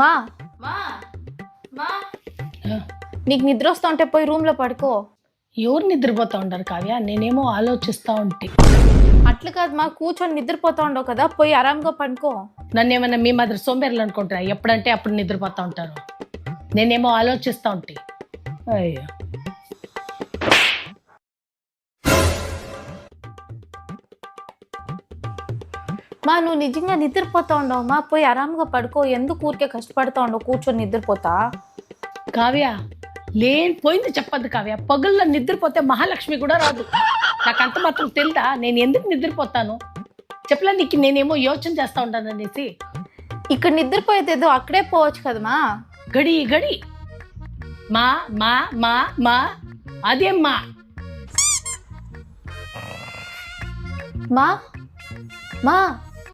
మా మా మా నీకు నిద్ర వస్తా ఉంటే పోయి రూమ్ లో పడుకో. ఎవరు నిద్రపోతా ఉంటారు కావ్య? నేనేమో ఆలోచిస్తా ఉంటే. అట్లా కాదు మా, కూర్చొని నిద్రపోతా ఉండవు కదా, పోయి ఆరాంగా పడుకో. నన్ను ఏమన్నా మీ మాదిరి సోంబేర్లు అనుకుంటారా? ఎప్పుడంటే అప్పుడు నిద్రపోతా ఉంటారు. నేనేమో ఆలోచిస్తా ఉంటే. అయ్యో, మా నువ్వు నిజంగా నిద్రపోతా ఉండవు మా, పోయి ఆరాంగా పడుకో. ఎందుకు ఊరికే కష్టపడతా ఉండవు కూర్చొని నిద్రపోతా. కావ్య పోయింది చెప్పద్దు కావ్య. పగుల్లో నిద్రపోతే మహాలక్ష్మి కూడా రాదు. నాకు అంత మాత్రం తెలుదా? నేను ఎందుకు నిద్రపోతాను చెప్పలే నీకు? నేనేమో యోచన చేస్తా ఉంటాను అనేసి. ఇక్కడ నిద్రపోయేదేదో అక్కడే పోవచ్చు కదా మా. గడి గడి మా మా మా మా అదేమ్మా. మా మా